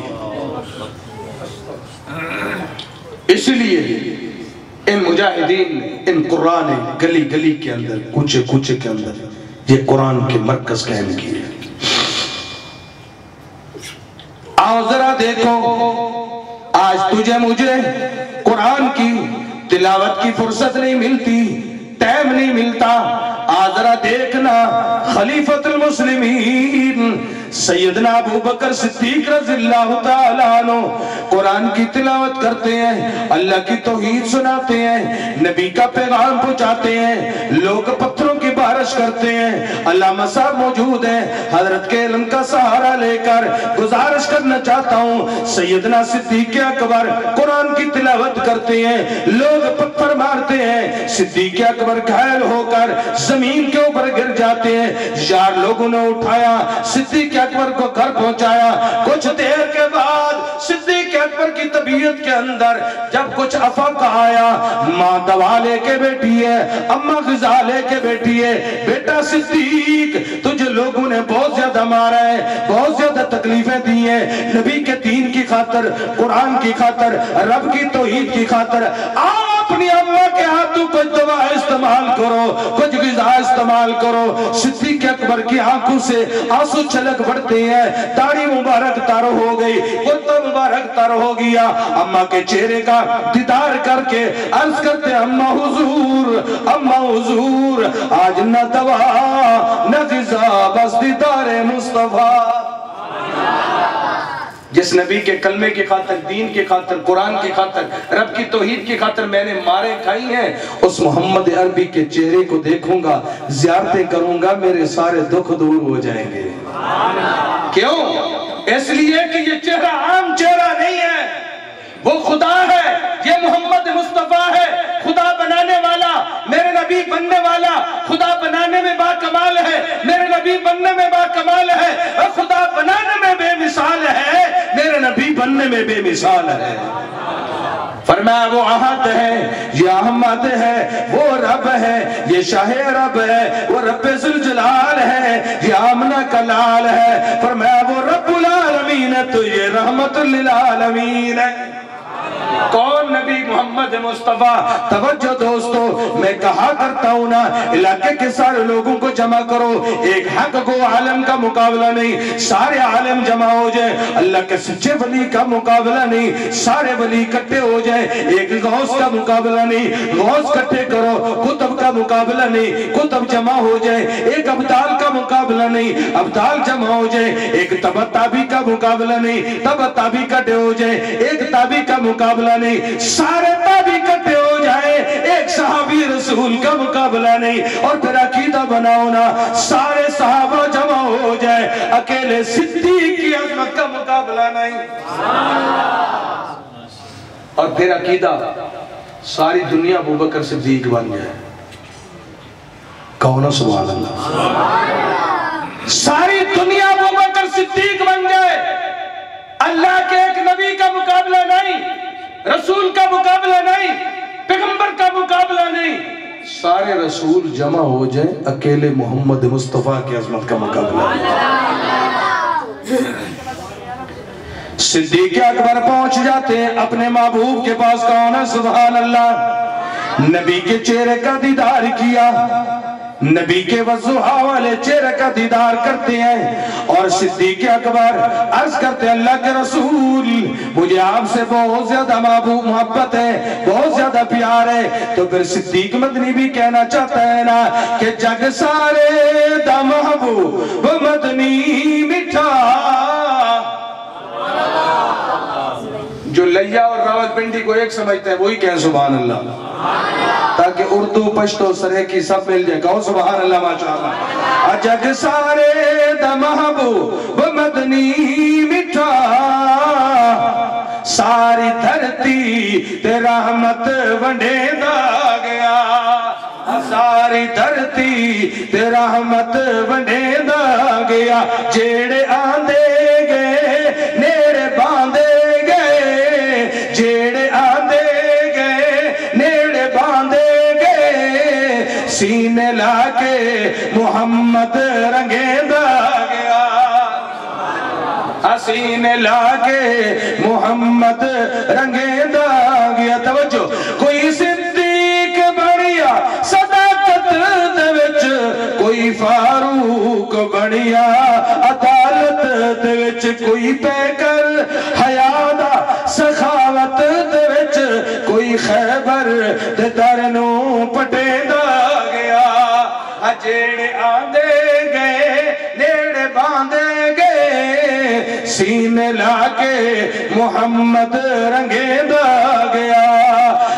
اس لیے ان مجاہدین نے، ان قرآن نے گلی گلی کے اندر، کوچے کوچے کے اندر یہ قرآن کے مرکز قائم کیے۔ آؤ ذرا دیکھو، آج تجھے مجھے قرآن کی تلاوت کی فرصت نہیں ملتی، ٹائم نہیں ملتا۔ آج ذرا دیکھنا، خلیفۃ المسلمین سیدنا ابو بکر صدیق رضی اللہ تعالیٰ عنہ قرآن کی تلاوت کرتے ہیں، اللہ کی توحید سناتے ہیں، نبی کا پیغام پہنچاتے ہیں، لوگ پتھروں کی بارش کرتے ہیں۔ علامہ صاحب موجود ہیں، حضرت کے علم کا سہارا لے کر گزارش کرنا چاہتا ہوں، سیدنا صدیق اکبر قرآن کی تلاوت کرتے ہیں، لوگ پتھر مارتے ہیں، صدیق اکبر گھائل ہو کر زمین کے اوپر گر جاتے ہیں، یار لوگوں نے اٹھایا، صدیق اکبر کو گھر پہنچایا۔ کچھ دیر کے بعد صدیق اکبر کی طبیعت کے اندر جب کچھ افق آیا، ماں دوا لے کے بیٹھی ہے، اماں غذا لے کے بیٹھی ہے، بیٹا صدیق تجھے لوگوں نے بہت زیادہ مارا ہے، بہت زیادہ تکلیفیں دی ہیں، نبی کے دین کی خاطر، قرآن کی خاطر، رب کی توحید کی خاطر آؤ اپنی اماں کے ہاتھوں کچھ دوا استعمال کرو، کچھ غذا استعمال کرو۔ صدیق اکبر کی آنکھوں سے آنسو چھلک پڑتے ہیں، داڑھی مبارک تر ہو گئی، کرتا مبارک تر ہو گیا۔ اماں کے چہرے کا دیدار کر کے عرض کرتے ہیں، اماں حضور، اماں حضور، آج نہ دوا نہ غذا بس دیدار مصطفیٰ۔ جس نبی کے کلمے کی خاطر، دین کی خاطر، قرآن کی خاطر، رب کی توحید کی خاطر میں نے مارے کھائی ہیں، اس محمد عربی کے چہرے کو دیکھوں گا، زیارتیں کروں گا، میرے سارے دکھ دور ہو جائیں گے۔ کیوں؟ اس لیے کہ یہ چہرہ عام چہرہ نہیں ہے، وہ خدا ہے، یہ محمد مصطفیٰ ہے، خدا بنانے والا، میرے نبی بننے والا، خدا بنانے میں با کمال ہے، میرے نبی بننے میں با کمال ہے، اور خدا بنانے میں بے مثال ہے، میرے نبی بننے میں بے مثال ہے۔ فرمایا وہ احد ہے، یہ احمد ہے، وہ رب ہے، یہ شاہ رب ہے، وہ رب ذوالجلال ہے، یہ آمنہ کا لال ہے۔ فرمایا وہ رب العالمین ہے تو یہ رحمت للعالمین ہے۔ کون نبی؟ محمد مصطفیٰ۔ توجہ دوستو، میں کہا کرتا ہوں نا، علاقے کے سارے لوگوں کو جمع کرو، ایک حق کو عالم کا مقابلہ نہیں، سارے عالم جمع ہو جائیں، اللہ کے سچے ولی کا مقابلہ نہیں، سارے ولی کٹھے ہو جائیں، ایک غوث کا مقابلہ نہیں، غوث کٹھے کرو، کتب کا مقابلہ نہیں، کتب جمع ہو جائیں، ایک ابدال کا مقابلہ نہیں، ابدال جمع ہو جائیں، ایک تبع تابی کا مقابلہ نہیں، تبع تابی کٹھے ہو جائیں، ایک تابی کا مقابلہ نہیں، سارے تابی کٹھے ہو جائیں، ایک صحابی رسول کا مقابلہ نہیں، اور پھر عقیدہ بناؤ نا، سارے صحابہ جمع ہو جائیں، اکیلے صدیق کی عظمت کا مقابلہ نہیں، اور پھر عقیدہ ساری دنیا ابوبکر صدیق بن جائے، کہو نا سبحان اللہ، ساری دنیا ابوبکر صدیق بن جائے، اللہ کے ایک نبی کا مقابلہ نہیں، رسول کا مقابلہ نہیں، پیغمبر کا مقابلہ نہیں، سارے رسول جمع ہو جائیں، اکیلے محمد مصطفیٰ کی عظمت کا مقابلہ نہیں۔ صدیق اکبر پہنچ جاتے ہیں اپنے محبوب کے پاس، کون ہے؟ سبحان اللہ، نبی کے چہرے کا دیدار کیا، نبی کے وضحا والے چہرے کا دیدار کرتے ہیں، اور صدیق اکبر عرض کرتے ہیں اللہ کے رسول مجھے آپ سے بہت زیادہ محبت ہے، بہت زیادہ پیار ہے۔ تو پھر صدیق مدنی بھی کہنا چاہتا ہے نا کہ جگ سارے دا محبوب مدنی مٹھا، جو لیا اور راول پنڈی کو ایک سمجھتے ہیں وہی کہیں سبحان اللہ، تاکہ اردو پشتو سریکی سب مل جائے، کہو سبحان اللہ ماشاءاللہ۔ جگ سارے دا محبوب مدنی مٹھا، ساری دھرتی تے رحمت ونڈے دا گیا، ساری دھرتی تے رحمت ونڈے دا گیا، جیڑے آندے گئے نیڑے باندے گئے، جیڑے آندے گئے نیڑے باندے گئے، سینے لا کے محمد رنگے دا گیا، سینے لا کے محمد رنگے دا گیا۔ توجہ، کوئی صدیق بڑھیا صداقت دے وچ، کوئی فاروق بڑھیا عدالت دے وچ، کوئی پیکر حیا دا سخاوت دے وچ، کوئی خیبر دے درنوں پٹے دا گیا، جیڑے آندے گئے نیڑے باندے گئے، سینے لا کے محمد رنگے دا گیا۔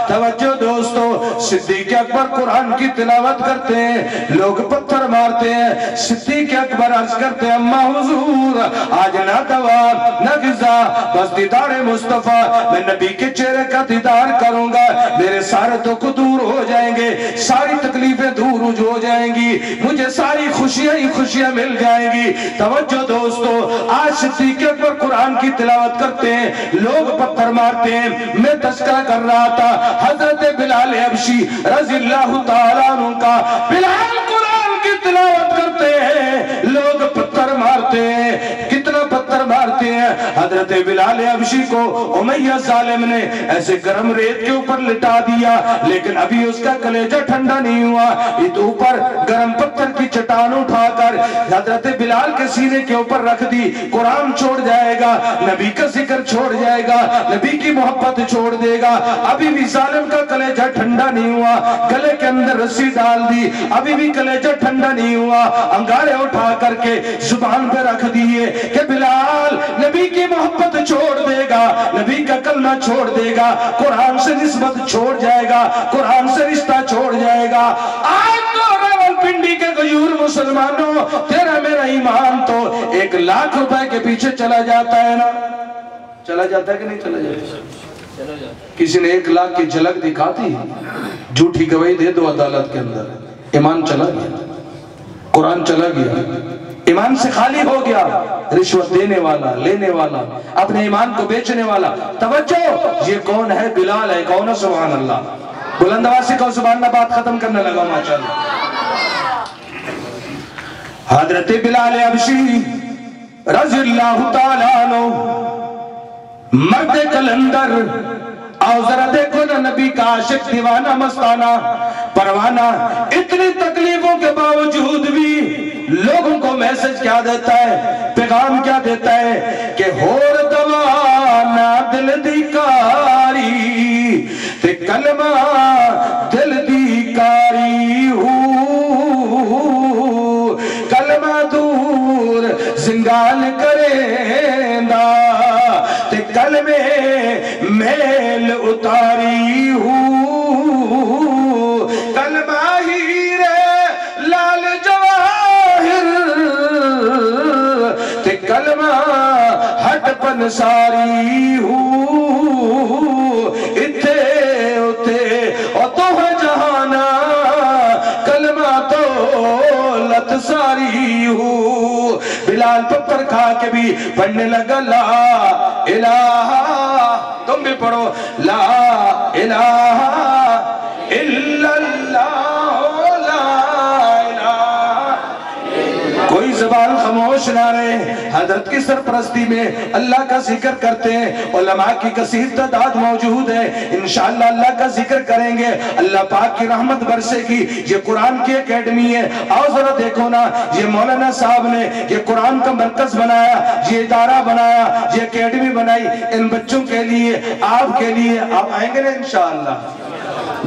توجہ دوستو، صدیق اکبر قرآن کی تلاوت کرتے ہیں، لوگ پتھر مارتے ہیں، صدیق اکبر عرض کرتے ہیں اما حضور آج نہ دوا نہ غذا، بس دیدار مصطفیٰ، میں نبی کے چہرے کا دیدار کروں گا، میرے سارے دکھ دور ہو جائیں گے، ساری تکلیفیں دور ہو جائیں گی، مجھے ساری خوشیاں ہی خوشیاں مل جائیں گی۔ توجہ دوستو، آج صدیق اکبر قرآن کی تلاوت کرتے ہیں، لوگ پتھر مارتے ہیں، میں تذکرہ کر رہا تھا حضرت بلال حبشی رضی اللہ تعالیٰ عنہ کا، بلال قرآن کی تلاوت کرتے ہیں، لوگ پتھر مارتے ہیں، کتنا پتھر مارتے ہیں، حضرت بلال حبشی کو امیہ ظالم نے ایسے گرم ریت کے اوپر لٹا دیا، لیکن ابھی اس کا کلیجہ ٹھنڈا نہیں ہوا، یہ اوپر گرم پتھر کی چٹان اٹھا کر حضرت بلال کے سینے کے اوپر رکھ دی، قرآن چھوڑ جائے گا، نبی کا ذکر چھوڑ جائے گا، نبی کی محبت چھوڑ دے گا، ابھی بھی ظالم کا کلیجہ ٹھنڈا نہیں ہوا، گلے کے اندر رسی ڈال دی، ابھی بھی کلیجہ ٹھنڈا نہیں ہوا، انگارے اٹھا کر کے زبان پہ رکھ دیئے کہ بلال نبی کی محبت چھوڑ دے گا، نبی کا کلمہ چھوڑ دے گا، قرآن سے نسبت چھوڑ جائے گا، قرآن سے رشتہ چھوڑ جائے گا۔ آج تو راول پنڈی کے غیور مسلمانوں، تیرا میرا ایمان تو 1,00,000 روپے کے پیچھے چلا جاتا ہے نا، چلا جاتا ہے کہ نہیں چلا جاتا؟ کسی نے 1,00,000 کی جھلک دکھا دی، جھوٹی گواہی دے دو عدالت کے اندر، ایمان چلا گیا، قرآن چلا گیا، ایمان سے خالی ہو گیا، رشوت دینے والا، لینے والا، اپنے ایمان کو بیچنے والا۔ توجہ، یہ کون ہے؟ بلال ہے، کون ہے؟ سبحان اللہ، بلند آواز سے کہو سبحان اللہ، بات ختم کرنے لگا ماشاءاللہ۔ حضرت بلال حبشی رضی اللہ تعالیٰ عنہ، مرد کلندر، آؤ ذرا دیکھو نا نبی کا عاشق دیوانہ مستانہ پروانہ اتنی تکلیفوں کے باوجود بھی لوگوں کو میسج کیا دیتا ہے، پیغام کیا دیتا ہے کہ ہور دوانا دل دی کاری تے کلمہ دل دی کاری کلمہ دور زنگال کریں دا تے کلمے میل اتاری کلمہ ہیرے لال جواہر تے کلمہ ہٹ پنساری اتھے اتھے اور تو ہے جہانا کلمہ دولت ساری بلال پتھر کھا کے بھی پڑھنے لگا لا الہ، تم بھی پڑھو لا الہ الا اللہ لا الہ، کوئی زبان خاموش نہ رہے، حضرت کی سرپرستی میں اللہ کا ذکر کرتے ہیں، علماء کی کثیر تعداد موجود ہے، انشاءاللہ اللہ کا ذکر کریں گے، اللہ پاک کی رحمت برسے گی۔ یہ قرآن کی اکیڈمی ہے، آؤ ذرا دیکھو نا، یہ مولانا صاحب نے یہ قرآن کا مرکز بنایا، یہ ادارہ بنایا، یہ اکیڈمی بنائی ان بچوں کے لیے، آپ کے لیے، آپ آئیں گے نا انشاءاللہ،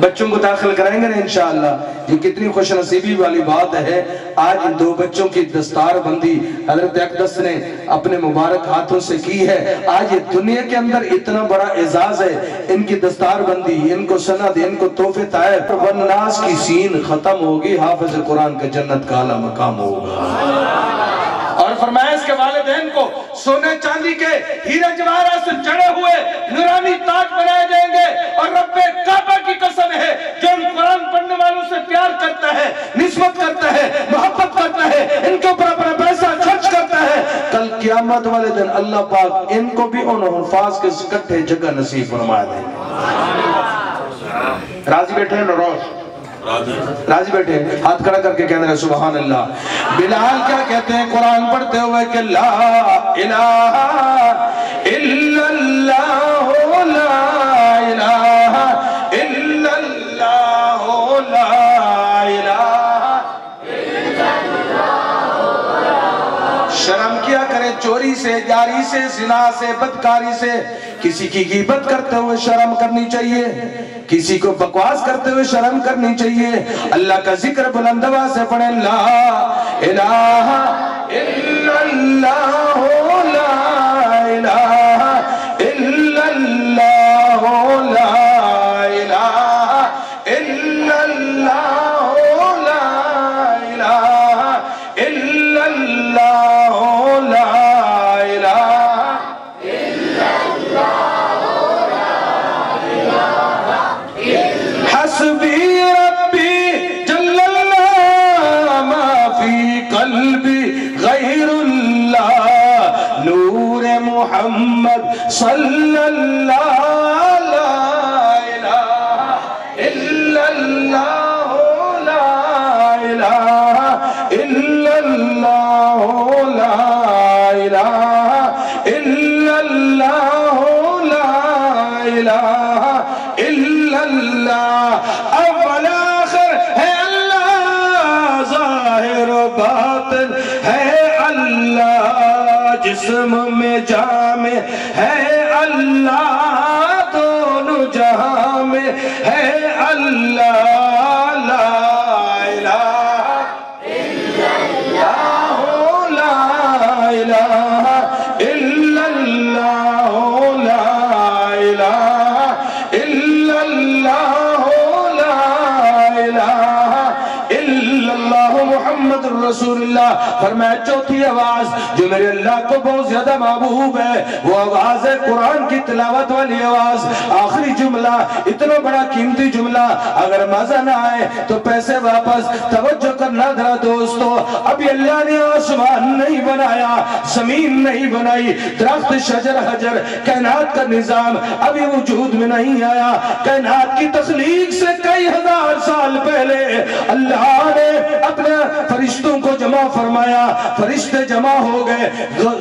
بچوں کو داخل کرائیں گے نا انشاءاللہ۔ یہ کتنی خوش نصیبی والی بات ہے، آج ان دو بچوں کی دستار بندی حضرت اقدس نے اپنے مبارک ہاتھوں سے کی ہے، آج یہ دنیا کے اندر اتنا بڑا اعزاز ہے، ان کی دستار بندی، ان کو سند، ان کو تحفے طائف، والناس کی سین ختم ہوگی، حافظ قرآن کا جنت کا اعلیٰ مقام ہوگا۔ اور فرمایا اس کے والدین کو سونے چاندی کے ہیرے جواہرات سے جڑے ہوئے نورانی تاج بنائے جائیں گے، اور رب کعبہ کی قسم ہے جو ان قرآن پڑھنے والوں سے پیار کرتا ہے، نسبت کرتا ہے، محبت کرتا ہے، ان کے اوپر اپنا پیسہ خرچ کرتا ہے، کل قیامت والے دن اللہ پاک ان کو بھی ان حفاظ کے اکٹھے جگہ نصیب فرما دے۔ راضی بیٹھے ہیں روش، راضی بیٹھے ہاتھ کھڑا کر کے کہنے رہے سبحان اللہ۔ بلال کیا کہتے ہیں قرآن پڑھتے ہوئے کہ لا الہ الا اللہ لا الہ الا اللہ لا الہ الا اللہ۔ شرم کیا کرے چوری سے، جاری سے، زنا سے، بدکاری سے، کسی کی غیبت کرتے ہوئے شرم کرنی چاہیے، کسی کو بکواس کرتے ہوئے شرم کرنی چاہیے، اللہ کا ذکر بلند آواز سے پڑھیں لا الہ الا اللہ لا الہ الا اللہ لا الہ الا اللہ لا الہ الا اللہ لا الہ الا اللہ۔ حسبی ربی جل اللہ ما فی قلبی غیر اللہ نور محمد صلی اللہ لا الہ الا اللہ لا الہ الا اللہ لا الہ الا اللہ لا الہ الا اللہ۔ اول آخر ہے اللہ، ظاہر و باطن ہے اللہ، جسم میں جامع ہے اللہ، دونوں جہاں میں ہے اللہ، لا الہ الا اللہ لا الہ الا اللہ لا الہ الا اللہ لا الہ الا اللہ محمد رسول اللہ۔ فرمایا چوتھی آواز جو میرے اللہ کو بہت زیادہ محبوب ہے وہ آواز ہے قرآن کی تلاوت والی آواز۔ آخری جملہ اتنا بڑا قیمتی جملہ، اگر مزہ نہ آئے تو پیسے واپس، توجہ کرنا ذرا دوستو، ابھی اللہ نے آسمان نہیں بنایا، زمین نہیں بنائی، درخت شجر حجر کائنات کا نظام ابھی وجود میں نہیں آیا۔ کائنات کی تخلیق سے کئی ہزار سال پہلے اللہ نے اپنے فرشتوں کو جمع فرمایا، فرشتے جمع ہو گئے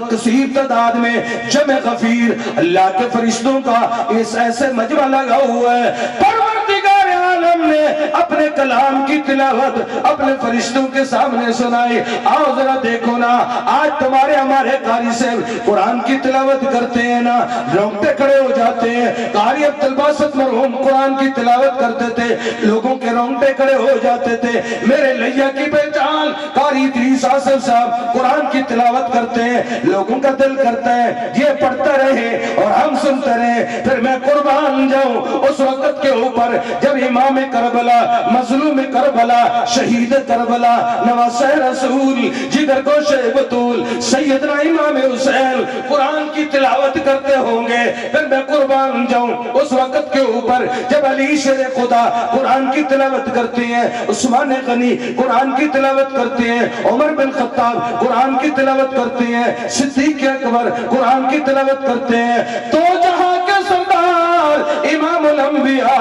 کثیر تعداد میں، جمع غفیر، اللہ کے فرشتوں کا اس ایسے مجمع لگا ہوا ہے۔ پروردگار عالم نے اپنے کلام کی تلاوت اپنے فرشتوں کے سامنے سنائی۔ آؤ ذرا دیکھو نا، آج تمہارے ہمارے قاری صاحب قرآن کی تلاوت کرتے ہیں نا، رونگٹے کھڑے ہو جاتے ہیں۔ قاری عبدالباسط مرحوم قرآن کی تلاوت کرتے تھے، لوگوں کے رونگٹے کھڑے ہو جاتے تھے۔ میرے لیا کی پہچان قاری ادریس آصف صاحب قرآن کی تلاوت کرتے ہیں، لوگوں کا دل کرتا ہے یہ پڑھتا رہے اور ہم سنتے رہے۔ پھر میں قربان جاؤں اس وقت کے اوپر جب امام کربلا، مظلوم کربلا، شہید کربلا، نواسہ رسول، جگر گوش بطول، سیدنا امام حسین قرآن کی تلاوت کرتے ہوں گے۔ پھر میں قربان جاؤں اس وقت کے اوپر جب علی شیر خدا قرآن کی تلاوت کرتے ہیں، عثمان غنی قرآن کی تلاوت کرتے ہیں، عمر بن خطاب قرآن کی تلاوت کرتے ہیں، صدیق اکبر قرآن کی تلاوت کرتے ہیں۔ تو جہاں کے سردار امام الانبیاء،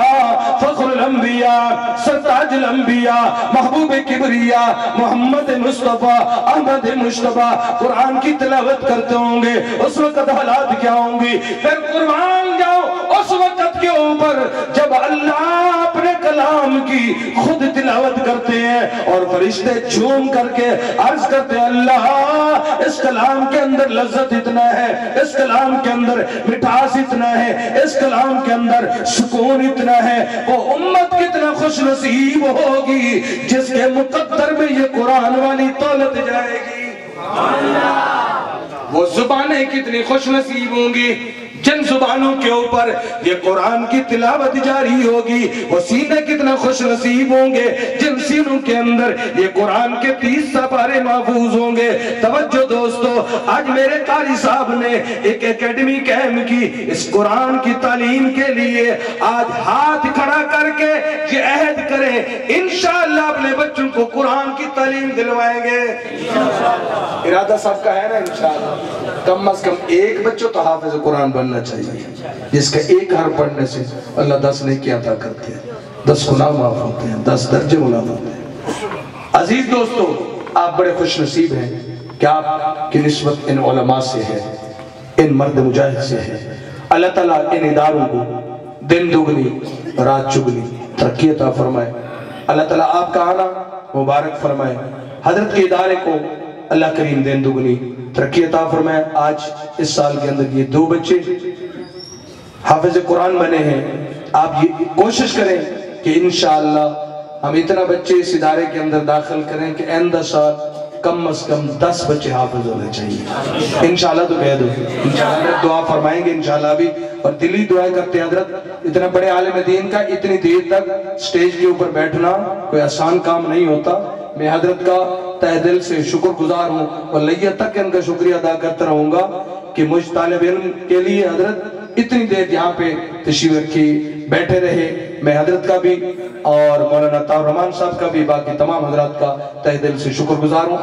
فخر الانبیاء، سرتاج الانبیاء، محبوب کبریاء، محمد مصطفیٰ، احمد مصطفیٰ قرآن کی تلاوت کرتے ہوں گے، اس وقت حالات کیا ہوں گی؟ پھر قربان جاؤ اس وقت کے اوپر جب اللہ اپنے کلام کی خود تلاوت کرتے ہیں اور فرشتے جھوم کر کے عرض کرتے ہیں اللہ اس کلام کے اندر لذت اتنا ہے، اس کلام کے اندر مٹھاس اتنا ہے، اس کلام کے اندر سکون اتنا ہے، وہ امت کتنا خوش نصیب ہوگی جس کے مقدر میں یہ قرآن والی دولت جائے گی۔ وہ زبانیں کتنی خوش نصیب ہوں گی جن زبانوں کے اوپر یہ قرآن کی تلاوت جاری ہوگی، وہ سینے کتنا خوش نصیب ہوں گے جن سینوں کے اندر یہ قرآن کے 30 سپارے محفوظ ہوں گے۔ توجہ دوستو، آج میرے قاری صاحب نے ایک اکیڈمی قائم کی اس قرآن کی تعلیم کے لیے۔ آج ہاتھ کھڑا کر کے یہ عہد کریں انشاءاللہ اپنے بچوں کو قرآن کی تعلیم دلوائیں گے۔ ارادہ سب کا ہے نا انشاءاللہ؟ کم از کم ایک بچوں تو حافظ قرآن بننا چاہیے جس کا ایک حرف پڑھنے سے اللہ 10 نیکی عطا کرتے ہیں، 10 گناہ معاف ہوتے ہیں، 10 درجے بلند ہوتے ہیں۔ عزیز دوستو، آپ بڑے خوش نصیب ہیں کہ آپ کی نسبت ان علماء سے ہے، ان مرد مجاہد سے ہے۔ اللہ تعالیٰ ان اداروں کو دن دگنی رات چگنی ترقی عطا فرمائے۔ اللہ تعالیٰ آپ کا آنا مبارک فرمائے۔ حضرت کے ادارے کو اللہ کریم دین دگنی ترقی عطا فرمائے۔ آج اس سال کے اندر یہ 2 بچے حافظ قرآن بنے ہیں۔ آپ یہ کوشش کریں کہ انشاءاللہ ہم اتنا بچے اس ادارے کے اندر داخل کریں کہ آئندہ سال کم از کم 10 بچے حافظ ہونے چاہیے۔ انشاءاللہ تو کہہ دو، انشاءاللہ دعا فرمائیں گے انشاءاللہ بھی، اور دلی دعائیں کرتے ہیں۔ حضرت اتنا بڑے عالم دین کا اتنی دیر تک سٹیج کے اوپر بیٹھنا کوئی آسان کام نہیں ہوتا۔ میں حضرت کا تہ دل سے شکر گزار ہوں اور لیہ تک ان کا شکریہ ادا کرتا رہوں گا کہ مجھ طالب علم کے لیے حضرت اتنی دیر یہاں پہ تشریف رکھی بیٹھے رہے۔ میں حضرت کا بھی اور مولانا طاہر رحمان صاحب کا بھی باقی تمام حضرات کا تہ دل سے شکر گزار ہوں۔